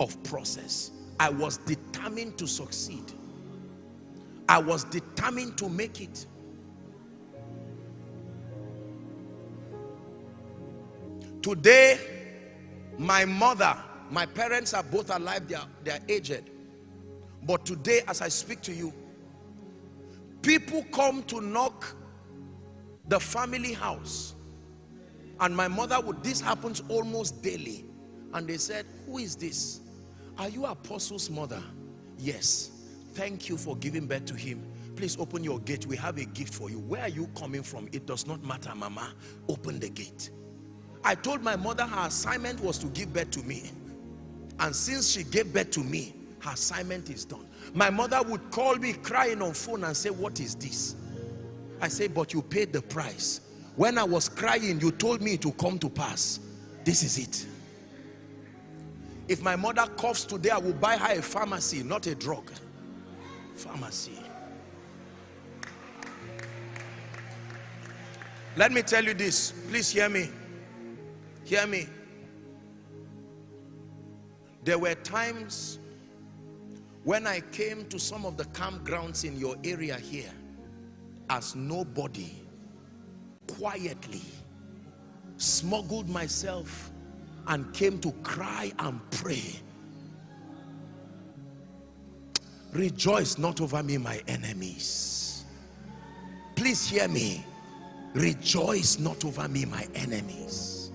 of process. I was determined to succeed. I was determined to make it. Today, my mother, my parents are both alive, they are aged. But today, as I speak to you, people come to knock the family house. And my mother would, this happens almost daily. And they said, who is this? Are you Apostle's mother? Yes. Thank you for giving birth to him. Please open your gate. We have a gift for you. Where are you coming from? It does not matter, Mama. Open the gate. I told my mother her assignment was to give birth to me. And since she gave birth to me, her assignment is done. My mother would call me crying on phone and say, what is this? I say, but you paid the price. When I was crying, you told me to come to pass. This is it. If my mother coughs today, I will buy her a pharmacy, not a drug. Pharmacy. Let me tell you this. Please hear me. Hear me. There were times when I came to some of the campgrounds in your area here as nobody, quietly smuggled myself and came to cry and pray. Rejoice not over me, my enemies. Please hear me. Rejoice not over me, my enemies.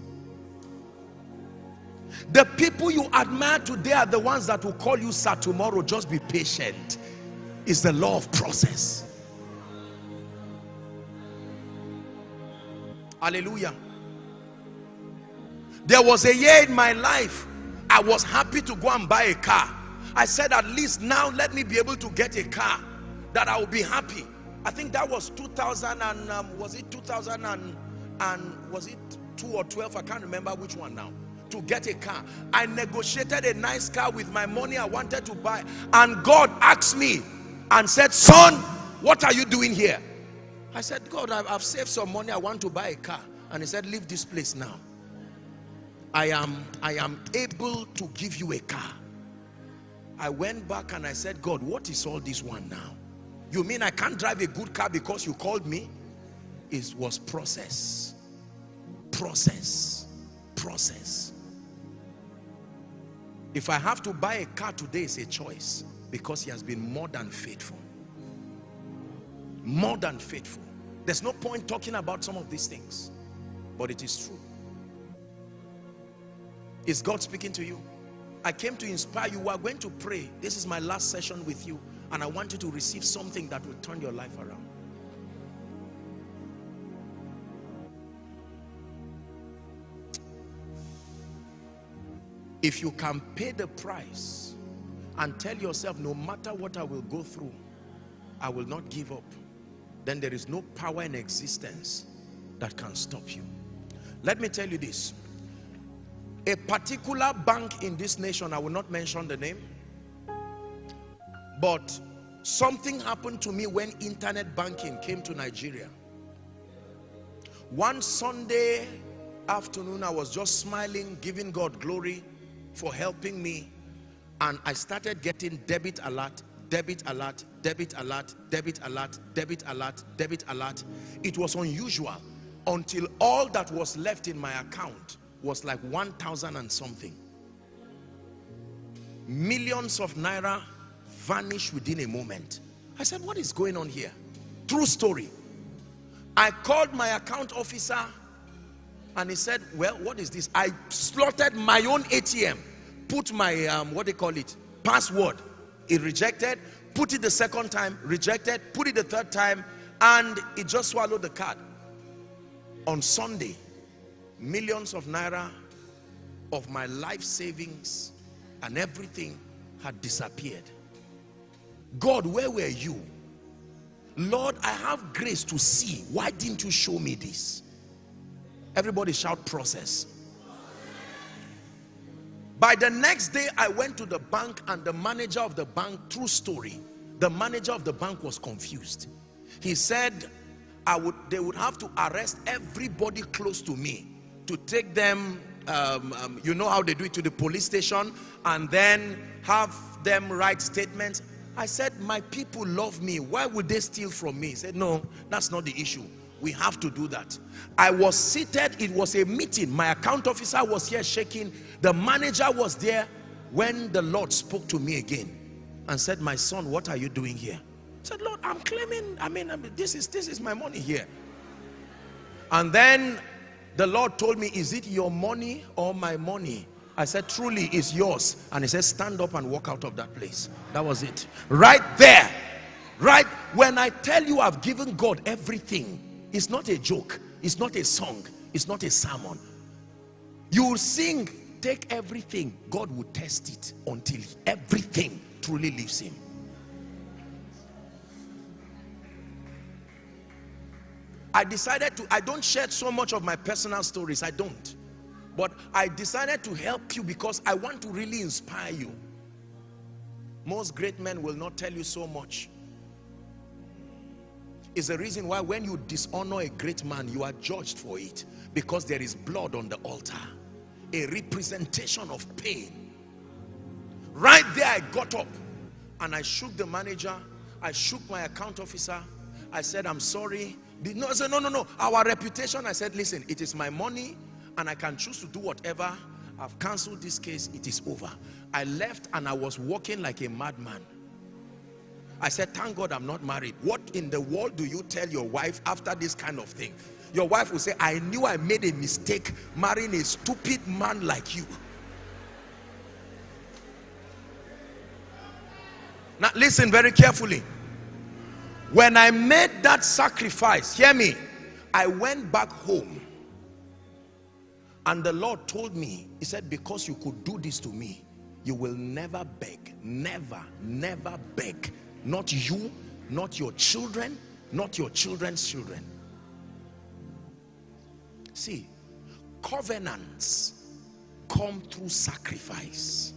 The people you admire today are the ones that will call you sir tomorrow. Just be patient. It's the law of process. Hallelujah. There was a year in my life I was happy to go and buy a car. I said, at least now let me be able to get a car that I will be happy. I think that was 2000 and was it 2000 and was it 2 or 12? I can't remember which one now. To get a car, I negotiated a nice car with my money I wanted to buy, and God asked me and said, son, what are you doing here? I said, God, I've saved some money, I want to buy a car. And he said, leave this place now. I am able to give you a car. I went back and I said, God, what is all this one now? You mean I can't drive a good car because you called me? It was process. Process. Process. If I have to buy a car today, it's a choice, because he has been more than faithful. More than faithful. There's no point talking about some of these things, but it is true. Is God speaking to you? I came to inspire you. We are going to pray. This is my last session with you, and I want you to receive something that will turn your life around. If you can pay the price and tell yourself, no matter what I will go through, I will not give up, then there is no power in existence that can stop you. Let me tell you this. A particular bank in this nation, I will not mention the name, but something happened to me when internet banking came to Nigeria. One Sunday afternoon, I was just smiling, giving God glory for helping me, and I started getting debit alert, debit alert, debit alert, debit alert, debit alert, debit alert. It was unusual until all that was left in my account was like 1,000 and something. Millions of naira vanished within a moment. I said, what is going on here? True story. I called my account officer and he said, well, what is this? I slotted my own ATM, put my, what they call it, password. It rejected, put it the second time, rejected, put it the third time, and it just swallowed the card. On Sunday, millions of naira of my life savings and everything had disappeared. God, where were you? Lord, I have grace to see. Why didn't you show me this? Everybody shout process. By the next day, I went to the bank, and the manager of the bank, true story, the manager of the bank was confused. He said they would have to arrest everybody close to me to take them you know how they do it, to the police station and then have them write statements. I said, my people love me. Why would they steal from me? He said, no, that's not the issue. We have to do that. I was seated. It was a meeting. My account officer was here shaking. The manager was there when the Lord spoke to me again and said, my son, what are you doing here? I said, Lord, I'm claiming, this is my money here. And then the Lord told me, is it your money or my money? I said, truly it's yours. And he said, stand up and walk out of that place. That was it. Right there. Right when I tell you I've given God everything, it's not a joke. It's not a song. It's not a sermon. You will sing, take everything. God will test it until everything truly leaves him. I decided to, I don't share so much of my personal stories. I don't. But I decided to help you because I want to really inspire you. Most great men will not tell you so much. It's the reason why when you dishonor a great man, you are judged for it, because there is blood on the altar, a representation of pain. Right there I got up and I shook the manager, I shook my account officer. I said, I'm sorry. No, I said, no, our reputation. I said, listen, it is my money and I can choose to do whatever. I've cancelled this case, it is over. I left and I was walking like a madman. I said, thank God I'm not married. What in the world do you tell your wife after this kind of thing? Your wife will say, I knew I made a mistake marrying a stupid man like you. Now listen very carefully. When I made that sacrifice, hear me, I went back home and the Lord told me, he said, because you could do this to me, you will never beg, never beg. Not you, not your children, not your children's children. See, covenants come through sacrifice.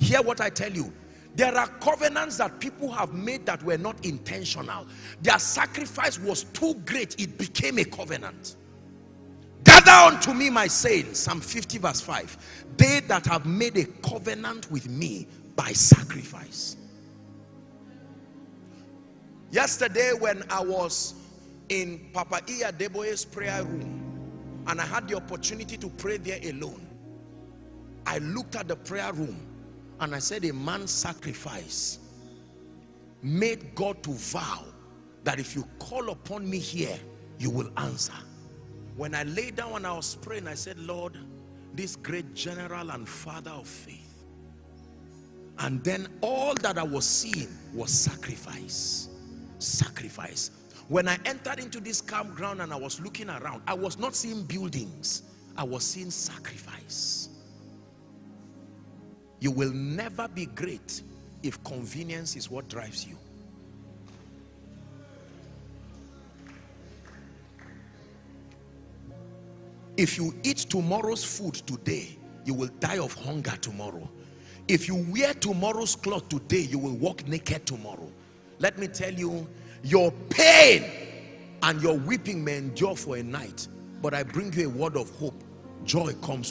Hear what I tell you. There are covenants that people have made that were not intentional. Their sacrifice was too great, it became a covenant. Gather unto me my saints, Psalm 50 verse 5. They that have made a covenant with me by sacrifice. Yesterday when I was in Papa Iya Deboye's prayer room and I had the opportunity to pray there alone, I looked at the prayer room and I said, a man's sacrifice made God to vow that if you call upon me here, you will answer. When I lay down and I was praying, I said, Lord, this great general and father of faith. And then all that I was seeing was sacrifice. Sacrifice. When I entered into this campground and I was looking around, I was not seeing buildings. I was seeing sacrifice. You will never be great if convenience is what drives you. If you eat tomorrow's food today, you will die of hunger tomorrow. If you wear tomorrow's cloth today, you will walk naked tomorrow. Let me tell you, your pain and your weeping may endure for a night, but I bring you a word of hope. Joy comes with